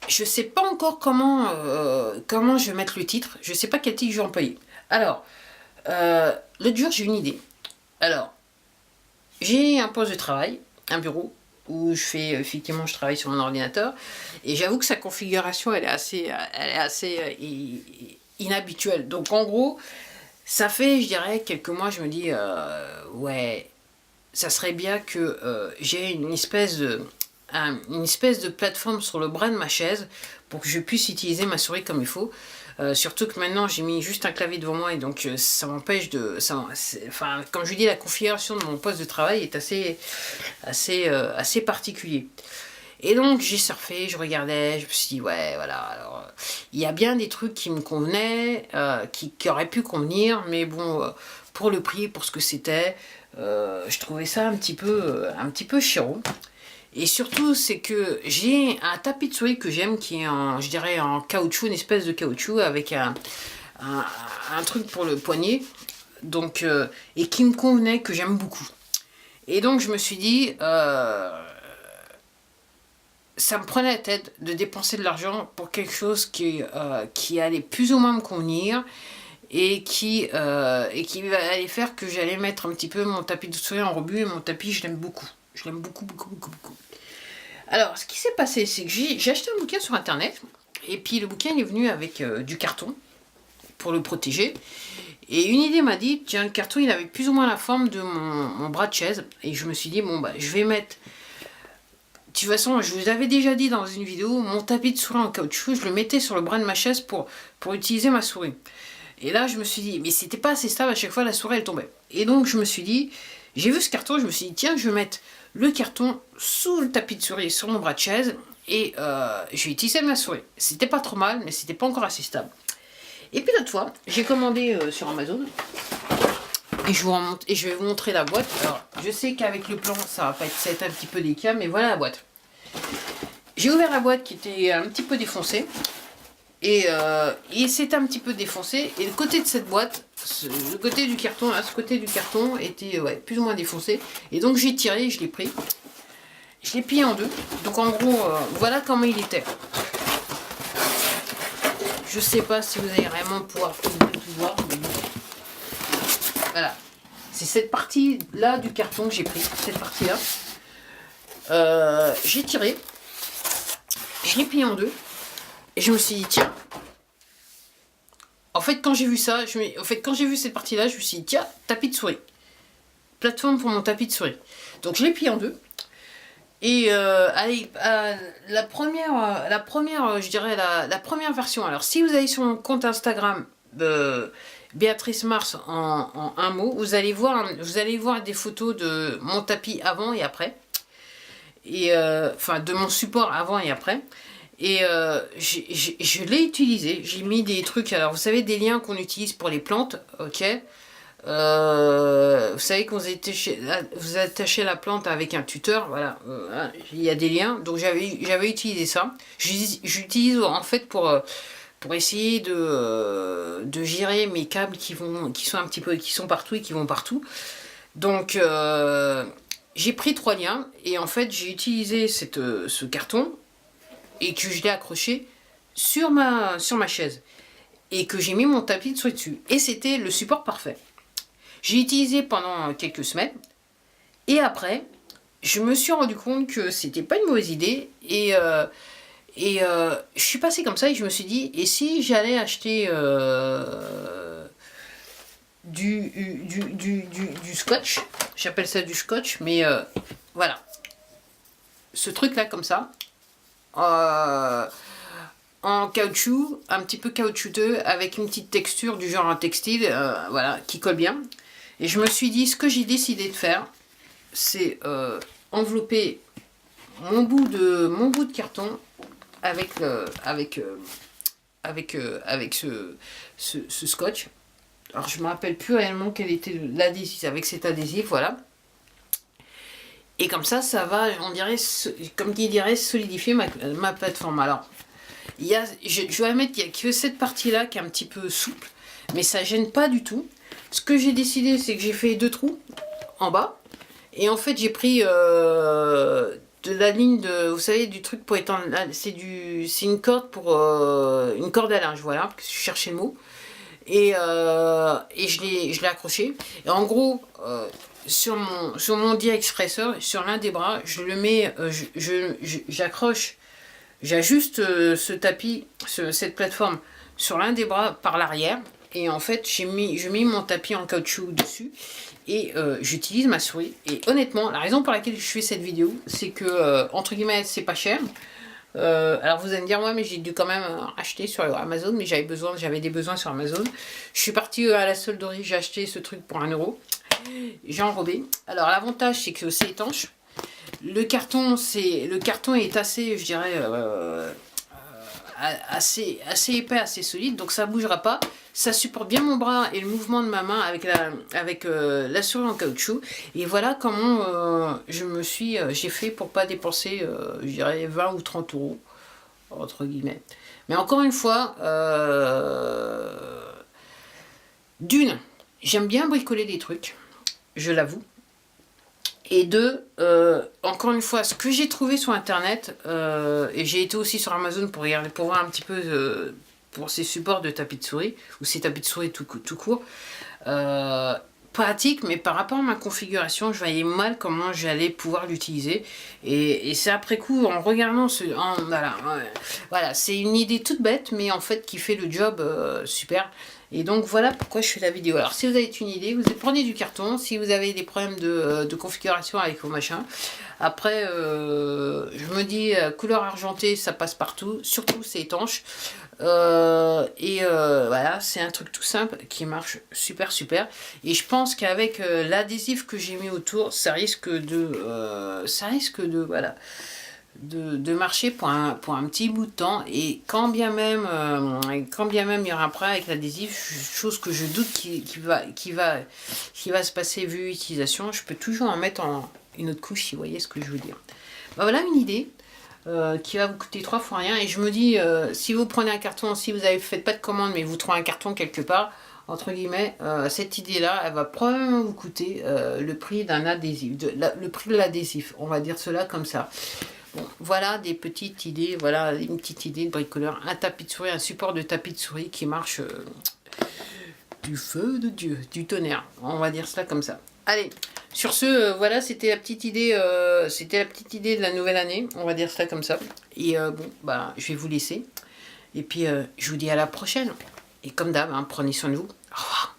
je sais pas encore comment je vais mettre le titre. Je sais pas quel titre je vais employer. Alors, l'autre jour, j'ai une idée. Alors, j'ai un poste de travail, un bureau, où effectivement, je travaille sur mon ordinateur. Et j'avoue que sa configuration, elle est assez inhabituelle. Donc, en gros, ça fait, je dirais, quelques mois, je me dis, ouais, ça serait bien que j'ai une espèce de plateforme sur le bras de ma chaise pour que je puisse utiliser ma souris comme il faut. Surtout que maintenant j'ai mis juste un clavier devant moi et donc ça m'empêche de... Enfin, comme je vous dis, la configuration de mon poste de travail est assez particulier. Et donc j'ai surfé, je regardais, je me suis dit ouais voilà, alors il y a bien des trucs qui me convenaient, qui auraient pu convenir, mais bon, pour le prix, pour ce que c'était, je trouvais ça un petit peu chiro. Et surtout, c'est que j'ai un tapis de souris que j'aime qui est en, je dirais, en caoutchouc, une espèce de caoutchouc avec un, un truc pour le poignet, donc, et qui me convenait, que j'aime beaucoup. Et donc, je me suis dit, ça me prenait la tête de dépenser de l'argent pour quelque chose qui allait plus ou moins me convenir et qui allait faire que j'allais mettre un petit peu mon tapis de souris en rebut. Et mon tapis, je l'aime beaucoup. Je l'aime beaucoup, beaucoup, beaucoup, beaucoup. Alors, ce qui s'est passé, c'est que j'ai acheté un bouquin sur internet, et puis le bouquin il est venu avec du carton pour le protéger. Et une idée m'a dit, tiens, le carton il avait plus ou moins la forme de mon bras de chaise, et je me suis dit, bon, bah, je vais mettre. De toute façon, je vous avais déjà dit dans une vidéo, mon tapis de souris en caoutchouc, je le mettais sur le bras de ma chaise pour utiliser ma souris. Et là, je me suis dit, mais c'était pas assez stable, à chaque fois la souris elle tombait. Et donc, je me suis dit, j'ai vu ce carton, je me suis dit, tiens, je vais mettre le carton sous le tapis de souris, sur mon bras de chaise, et je vais utiliser ma souris. C'était pas trop mal, mais c'était pas encore assez stable. Et puis l'autre fois, j'ai commandé sur Amazon, et je vais vous montrer la boîte. Alors, je sais qu'avec le plan, ça va pas être un petit peu délicat, mais voilà la boîte. J'ai ouvert la boîte qui était un petit peu défoncée. Et c'est un petit peu défoncé. Et le côté de cette boîte, le côté du carton, là, ce côté du carton était plus ou moins défoncé. Et donc j'ai tiré, je l'ai pris. Je l'ai plié en deux. Donc en gros, voilà comment il était. Je sais pas si vous allez vraiment pouvoir tout voir. Mais bon. Voilà. C'est cette partie-là du carton que j'ai pris. Cette partie-là. J'ai tiré. Je l'ai plié en deux. Et je me suis dit, tiens. En fait, quand j'ai vu ça, quand j'ai vu cette partie-là, je me suis dit, tiens, tapis de souris. Plateforme pour mon tapis de souris. Donc je l'ai plié en deux. Et allez, la première, je dirais la première version. Alors, si vous allez sur mon compte Instagram, Béatrice Mars en un mot, vous allez voir des photos de mon tapis avant et après. Et enfin, de mon support avant et après. Et je l'ai utilisé, j'ai mis des trucs, alors vous savez, des liens qu'on utilise pour les plantes, ok. Vous savez qu'on vous attachez la plante avec un tuteur, voilà, il y a des liens, donc j'avais utilisé ça. J'utilise en fait pour essayer de gérer mes câbles qui sont un petit peu, qui sont partout et qui vont partout. Donc j'ai pris 3 liens et en fait j'ai utilisé ce carton et que je l'ai accroché sur ma chaise et que j'ai mis mon tapis de souris dessus. Et c'était le support parfait. J'ai utilisé pendant quelques semaines et après, je me suis rendu compte que c'était pas une mauvaise idée et je suis passé comme ça et je me suis dit, et si j'allais acheter du scotch, j'appelle ça du scotch, mais voilà, ce truc là comme ça, en caoutchouc, un petit peu caoutchouteux, avec une petite texture du genre un textile, voilà, qui colle bien. Et je me suis dit, ce que j'ai décidé de faire, c'est envelopper mon bout de carton avec ce scotch. Alors je me rappelle plus réellement quel était l'adhésif, avec cet adhésif, voilà. Et comme ça va, on dirait, comme qui dirait, solidifier ma plateforme. Alors, je vais admettre qu'il n'y a que cette partie-là qui est un petit peu souple, mais ça gêne pas du tout. Ce que j'ai décidé, c'est que j'ai fait 2 trous en bas. Et en fait, j'ai pris de de la ligne de, vous savez, du truc pour étendre, c'est une corde pour, une corde à linge, voilà, parce que je cherchais le mot. Et je l'ai accroché. Et en gros, sur mon D-expresseur, sur l'un des bras, je le mets, j'accroche, j'ajuste ce tapis, cette plateforme sur l'un des bras par l'arrière. Et en fait, je mets mon tapis en caoutchouc dessus. Et j'utilise ma souris. Et honnêtement, la raison pour laquelle je fais cette vidéo, c'est que, entre guillemets, c'est pas cher. Alors vous allez me dire, ouais, mais j'ai dû quand même acheter sur Amazon, mais j'avais des besoins sur Amazon. Je suis partie à la solderie, j'ai acheté ce truc pour 1 €. J'ai enrobé. Alors l'avantage, c'est que c'est étanche. Le carton est assez, je dirais, assez épais, assez solide, donc ça bougera pas. Ça supporte bien mon bras et le mouvement de ma main avec la souris en caoutchouc. Et voilà comment j'ai fait pour pas dépenser, je dirais, 20 ou 30 €, entre guillemets. Mais encore une fois, d'une, j'aime bien bricoler des trucs, je l'avoue. Et deux, encore une fois, ce que j'ai trouvé sur internet, et j'ai été aussi sur Amazon pour regarder, pour voir un petit peu pour ces supports de tapis de souris, ou ces tapis de souris tout court, pratique, mais par rapport à ma configuration, je voyais mal comment j'allais pouvoir l'utiliser. Et c'est après coup, en regardant voilà, c'est une idée toute bête, mais en fait qui fait le job super. Et donc voilà pourquoi je fais la vidéo. Alors si vous avez une idée, vous prenez du carton. Si vous avez des problèmes de configuration avec vos machins, après je me dis couleur argentée, ça passe partout. Surtout c'est étanche. Voilà, c'est un truc tout simple qui marche super. Et je pense qu'avec l'adhésif que j'ai mis autour, ça risque de voilà, de marcher pour un petit bout de temps. Et quand bien même il y aura un problème avec l'adhésif, chose que je doute qui va se passer vu l'utilisation, je peux toujours en mettre une autre couche, si vous voyez ce que je veux dire. Ben voilà une idée qui va vous coûter 3 fois rien. Et je me dis, si vous prenez un carton, si vous avez fait pas de commande mais vous trouvez un carton quelque part, entre guillemets, cette idée-là, elle va probablement vous coûter le prix d'un adhésif, le prix de l'adhésif, on va dire cela comme ça. Bon, voilà des petites idées, voilà une petite idée de bricoleur, un tapis de souris, un support de tapis de souris qui marche du feu de Dieu, du tonnerre, on va dire cela comme ça. Allez, sur ce, voilà, c'était la petite idée de la nouvelle année, on va dire cela comme ça. Et bon, bah, je vais vous laisser. Et puis, je vous dis à la prochaine. Et comme d'hab, hein, prenez soin de vous. Au revoir.